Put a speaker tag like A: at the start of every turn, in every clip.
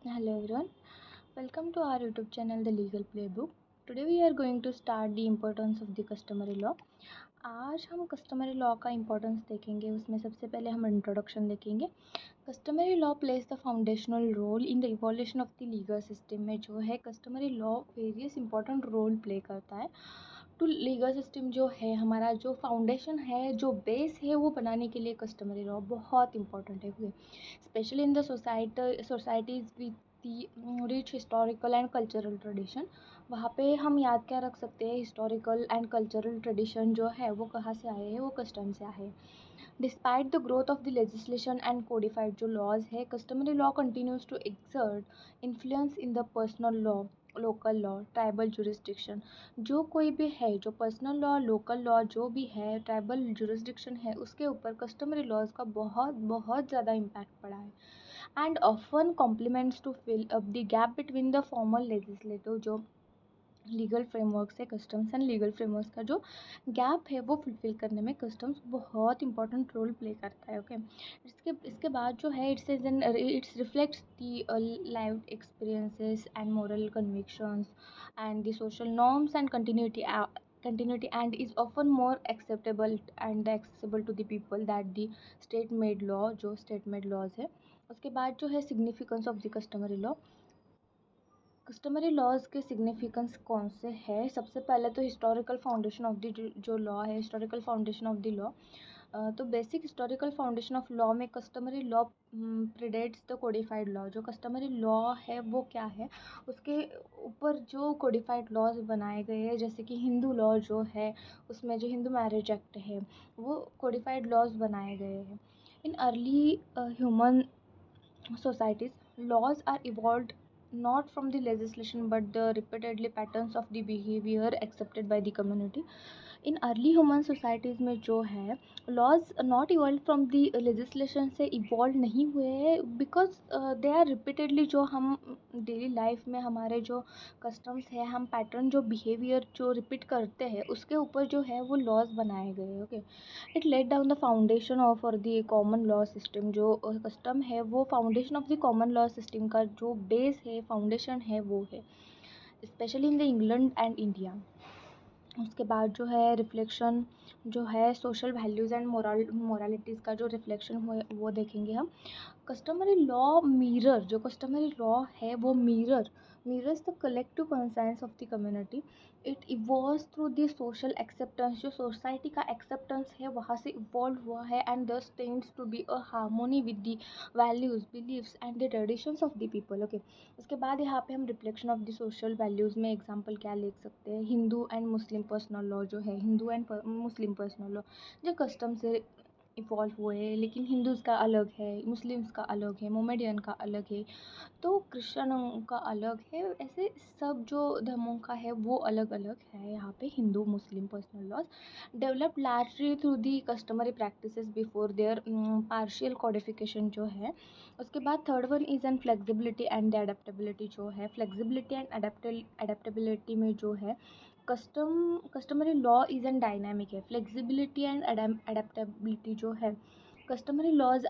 A: Hello everyone, welcome to our YouTube channel The Legal Playbook. Today we are going to start the importance of the customary law. आज हम customary law का importance देखेंगे. उसमें सबसे पहले हम introduction देखेंगे. Customary law places the foundational role in the evolution of the legal system. में जो है customary law various important role play करता है टू लीगल सिस्टम. जो है हमारा जो फाउंडेशन है, जो बेस है, वो बनाने के लिए कस्टमरी लॉ बहुत इंपॉर्टेंट है. Specially in the societies with the rich historical and cultural tradition. वहाँ पे हम याद क्या रख सकते हैं, हिस्टोरिकल एंड कल्चरल ट्रेडिशन जो है वो कहाँ से आए हैं, वो कस्टम से आए हैं. Despite the growth of the legislation and codified जो लॉज है, customary law continues to exert influence in the personal law, local law, tribal jurisdiction. जो कोई भी है, जो पर्सनल लॉ, लोकल लॉ जो भी है, ट्राइबल जुरिस्डिक्शन है, उसके ऊपर कस्टमरी लॉज का बहुत बहुत ज़्यादा इम्पैक्ट पड़ा है. And often complements to fill up the gap between the formal legislative जो लीगल फ्रेमवर्क्स है, कस्टम्स एंड लीगल फ्रेमवर्क्स का जो गैप है वो फुलफिल करने में कस्टम्स बहुत इंपॉर्टेंट रोल प्ले करता है. ओके, इसके बाद जो है it's reflects the live experiences and moral convictions and the social norms and continuity and is often more acceptable and accessible to the people that the state made law जो state made laws है. उसके बाद जो है significance of the customary law. Customary laws के significance कौन से है. सबसे पहले तो हिस्टोरिकल फाउंडेशन ऑफ द जो लॉ है, historical foundation of the law. तो basic historical foundation of law में customary law predates the codified law. जो कस्टमरी लॉ है वो क्या है, उसके ऊपर जो कोडिफाइड लॉज बनाए गए हैं, जैसे कि हिंदू लॉ जो है, उसमें जो हिंदू मैरिज एक्ट है वो कोडिफाइड लॉज बनाए गए हैं. इन early human societies, laws are evolved not from the legislation but the repeatedly patterns of the behavior accepted by the community. In early human societies में जो है laws not evolve from the legislation से evolve नहीं हुए हैं, because they are repeatedly जो हम daily life में हमारे जो कस्टम्स है, हम पैटर्न जो बिहेवियर जो रिपीट करते हैं उसके ऊपर जो है वो लॉज बनाए गए. Okay, it let down the foundation of for the common law system. जो कस्टम है वो foundation of the common law system का जो बेस है, फाउंडेशन है वो है, specially in the England and India. उसके बाद जो है रिफ्लेक्शन जो है सोशल वैल्यूज़ एंड मोरालिटीज़ का जो रिफ्लेक्शन हुए वो देखेंगे हम. कस्टमरी लॉ मिरर, जो कस्टमरी लॉ है वो mirrors the collective conscience of the community. It evolves through the social acceptance. जो सोसाइटी का एक्सेप्टेंस है वहाँ से इवॉल्व हुआ है and this tends to be a harmony with the values, beliefs and the traditions of the people. Okay, उसके बाद यहाँ पे हम reflection of the social values में एग्जांपल क्या लिख सकते हैं. Hindu and Muslim personal law जो है, Hindu and Muslim personal law जो कस्टम से इवॉल्व हुए हैं, लेकिन हिंदूज़ का अलग है, मुस्लिम्स का अलग है, मोमेडियन का अलग है, तो क्रिश्चियनों का अलग है. ऐसे सब जो धर्मों का है वो अलग अलग है. यहाँ पे Hindu Muslim personal laws develop largely through the customary practices before their partial codification जो है. उसके बाद third one is an flexibility and adaptability. जो है फ्लेक्सिबिलिटी एंड अडेप्टेबिलिटी में जो है customary law is an dynamic है. फ्लेक्सिबिलिटी एंड अडेप्टेबिलिटी जो है, कस्टमरी लॉज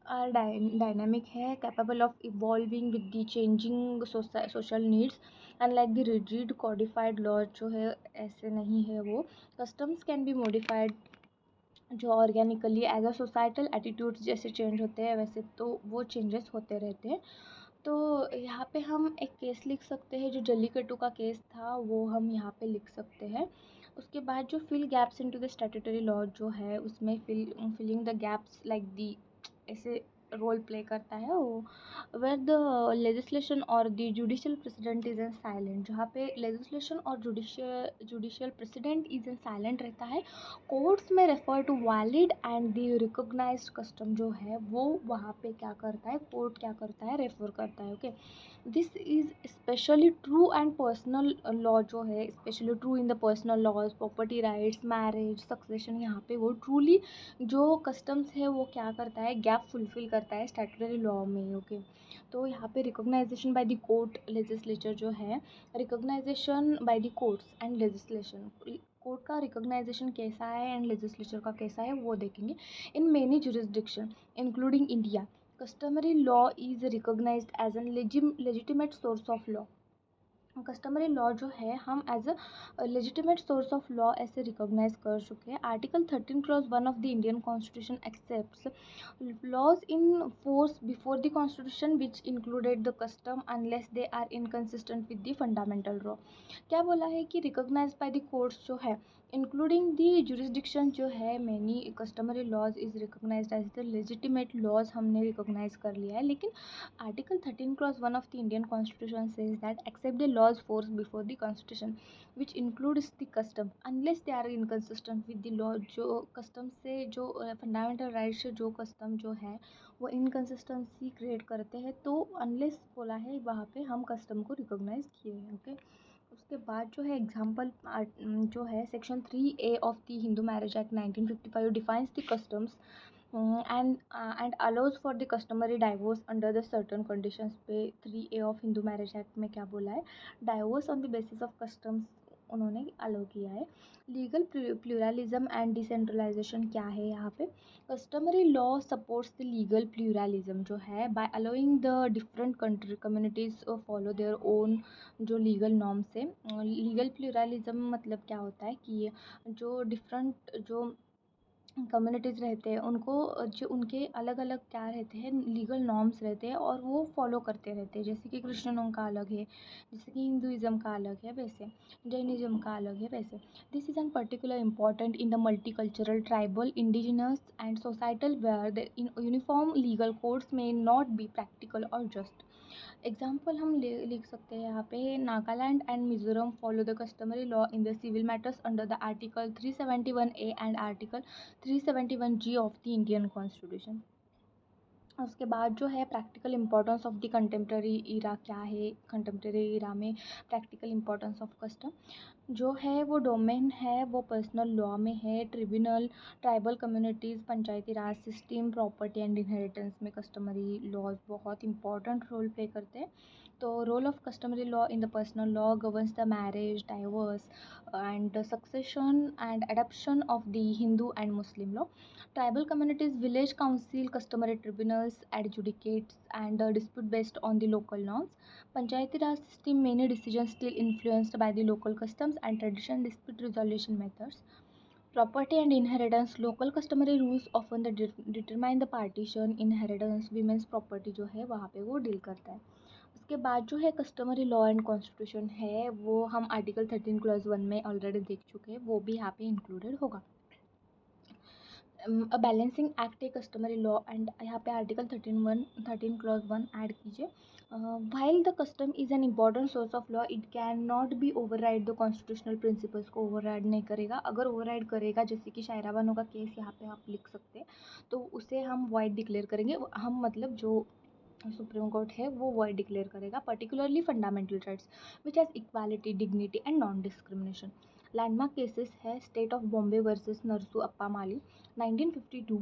A: आर डायनामिक है, capable of evolving with the changing social needs. Unlike the rigid codified law जो है ऐसे नहीं है वो. कस्टम्स कैन बी मॉडिफाइड जो organically as a societal attitudes जैसे चेंज होते हैं वैसे तो वो चेंजेस होते रहते हैं. तो यहाँ पे हम एक केस लिख सकते हैं, जो जल्लीकट्टू का केस था वो हम यहाँ पे लिख सकते हैं. उसके बाद जो fill gaps into the statutory law जो है, उसमें filling the gaps like the ऐसे रोल प्ले करता है वो. वेयर द लेजिस्लेशन और the judicial precedent is in silent. जहाँ पे लेजिस्लेशन और judicial precedent is in silent रहता है, कोर्ट्स में refer to valid and the recognized custom जो है वो वहाँ पे क्या करता है, कोर्ट क्या करता है, रेफर करता है. Okay, this is specially true and personal law जो है, specially true in the personal laws, property rights, marriage, succession. यहाँ पे वो ट्रूली जो कस्टम्स है वो क्या करता है, गैप फुलफिल करता है स्टैट्यूटरी लॉ में. ओके, तो यहाँ पे recognization by the court legislature जो है, recognization by the courts and legislation, court का रिकॉग्नाइजेशन कैसा है एंड लेजिस्लेचर का कैसा है वो देखेंगे. In many jurisdiction including India, Customary law is recognized as a legitimate source of law. Customary law जो है हम as a legitimate source of law ऐसे रिकॉग्नाइज कर चुके हैं. Article 13 clause 1 of the Indian constitution accepts laws in force before the constitution which included the custom unless they are inconsistent with the fundamental law. क्या बोला है कि recognise bye the courts जो है इंक्लूडिंग दी जुरिस्डिक्शन जो है many customary laws is recognized as the legitimate laws हमने recognize कर लिया है. लेकिन article 13 clause 1 of the Indian Constitution says that except the laws forced before the Constitution which includes the custom unless they are inconsistent with the law. जो custom से जो fundamental right से जो कस्टम जो है वो इनकन्सिस्टेंसी क्रिएट करते हैं तो अनलेस बोला है वहाँ पे हम कस्टम को रिकॉग्नाइज किए हैं. ओके. उसके बाद जो है एग्जाम्पल जो है section 3A of the Hindu marriage act 1955 defines the customs and allows for the customary divorce under the certain conditions पे 3A of Hindu marriage act में क्या बोला है divorce on the basis of customs उन्होंने अलाउ किया है. लीगल प्लूरलिज्म एंड डिसेंट्रलाइजेशन क्या है यहाँ पे customary law supports the legal pluralism जो है by allowing the different country communities follow their own जो लीगल नॉर्म्स है. लीगल प्लूरलिज्म मतलब क्या होता है कि जो डिफरेंट जो कम्युनिटीज़ रहते हैं उनको जो उनके अलग अलग क्या रहते हैं लीगल नॉर्म्स रहते हैं और वो फॉलो करते रहते हैं. जैसे कि क्रिश्चियनों का अलग है, जैसे कि हिंदुज़म का अलग है, वैसे जैनिज़्म का अलग है वैसे. This is an particular important in the multi cultural tribal indigenous and societal where the uniform legal codes may not be practical और जस्ट. एग्जाम्पल हम लिख सकते हैं यहाँ पे Nagaland and Mizoram follow the customary law in the civil matters under the article 371A and article 371G of the Indian constitution. उसके बाद जो है practical importance of the contemporary era क्या है. कंटेम्प्रेरी इरा में प्रैक्टिकल इंपॉर्टेंस ऑफ कस्टम जो है वो डोमेन है वो पर्सनल लॉ में है. Tribunal tribal communities Panchayati Raj system property and inheritance में कस्टमरी लॉज बहुत इंपॉर्टेंट रोल प्ले करते हैं. तो role of customary law in the personal law governs the marriage divorce and succession and adoption of the Hindu and Muslim law. Tribal communities, village council, customary tribunals, adjudicates and dispute based on the local norms. Panchayati Raj system, many decisions still influenced by the local customs and tradition dispute resolution methods. Property and inheritance, local customary rules often determine the partition, inheritance, women's property जो है वहाँ पे वो deal करता है. उसके बाद जो है कस्टमरी लॉ एंड कॉन्स्टिट्यूशन है वो हम आर्टिकल 13 क्लॉज 1 में ऑलरेडी देख चुके हैं वो भी यहाँ पे इंक्लूडेड होगा. अ बैलेंसिंग एक्ट है कस्टमरी लॉ एंड यहाँ पे आर्टिकल 13 क्लॉज 1 ऐड कीजिए. While the custom is an important source of law it can not be override the constitutional principles को ओवरराइड नहीं करेगा. अगर ओवरराइड करेगा जैसे कि शायरा बानो का केस यहाँ पे आप लिख सकते हैं तो उसे हम वाइड डिक्लेयर करेंगे. हम मतलब जो सुप्रीम कोर्ट है वो वाइड डिक्लेयर करेगा particularly fundamental rights which has equality dignity and non discrimination. Landmark cases है state of Bombay versus Narasu Appa Mali 1952.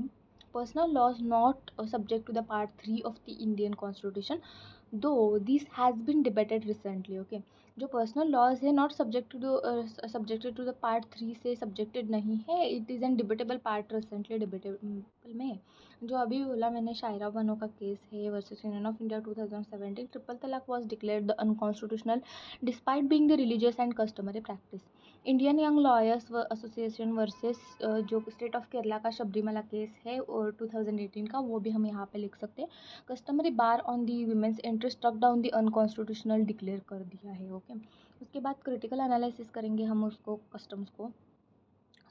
A: Personal laws not subject to the part 3 of the Indian Constitution, though this has been debated recently. Okay, जो personal laws है not subjected to the part 3 से subjected नहीं है. It is an debatable part recently debatable में जो अभी बोला मैंने शायरा बानो का केस है versus union of India 2017. Triple talaq was declared the unconstitutional despite being the religious and customary practice. Indian young lawyers association versus जो स्टेट ऑफ केरला का Sabarimala case है और 2018 का वो भी हम यहाँ पे लिख सकते हैं. Customary bar on the women's interest struck down the unconstitutional declare कर दिया है. ओके. उसके बाद क्रिटिकल एनालिसिस करेंगे हम उसको कस्टम्स को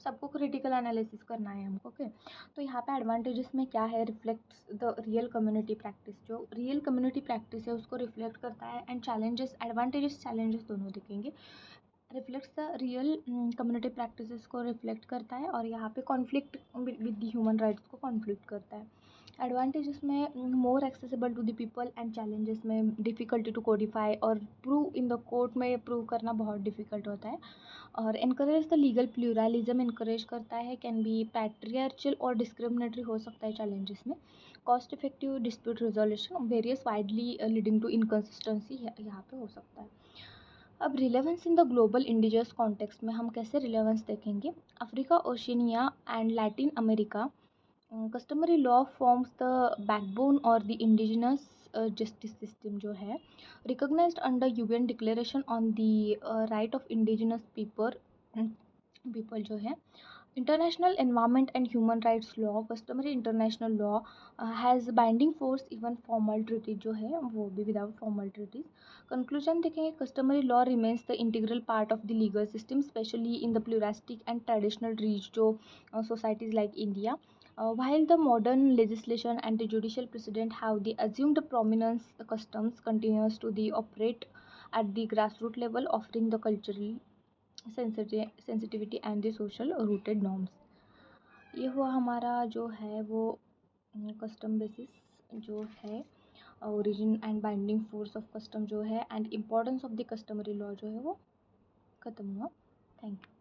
A: सबको क्रिटिकल एनालिसिस करना है हमको. ओके. तो यहाँ पे एडवांटेजेस में क्या है reflects the real community practice जो रियल कम्युनिटी प्रैक्टिस है उसको रिफ्लेक्ट करता है. एंड चैलेंजेस एडवांटेजेस चैलेंजेस दोनों दिखेंगे. Reflects the real community practices को रिफ्लेक्ट करता है और यहाँ पे conflict with the human rights को कॉन्फ्लिक्ट करता है. एडवांटेजेस में more accessible to the people and challenges में डिफ़िकल्टी टू कोडिफाई और प्रूव इन द कोर्ट में प्रूव करना बहुत डिफ़िकल्ट होता है. और encourage the legal pluralism encourage करता है. कैन बी पैट्रियार्चल और डिस्क्रिमिनेटरी हो सकता है चैलेंजेस में. Cost effective dispute resolution various widely leading to inconsistency यहाँ पे हो सकता है. अब relevance in the global indigenous context में हम कैसे रिलेवेंस देखेंगे. Africa Oceania and Latin America customary law forms the backbone और द इंडिजिनस जस्टिस सिस्टम जो है, recognised under UN declaration on the right of indigenous people जो है, international environment and human rights law, customary international law has binding force even formal treaty जो है वो भी without formal treaties. Conclusion देखेंगे, customary law remains the integral part of the legal system specially in the pluralistic and traditional reach जो societies like India. While the modern legislation and the judicial precedent have the assumed prominence, the customs continues to the operate at the grassroots level, offering the cultural sensitivity and the social rooted norms. ये हुआ हमारा जो है वो custom basis जो है, origin and binding force of custom जो है, and importance of the customary law जो है वो ख़त्म हुआ। Thank you.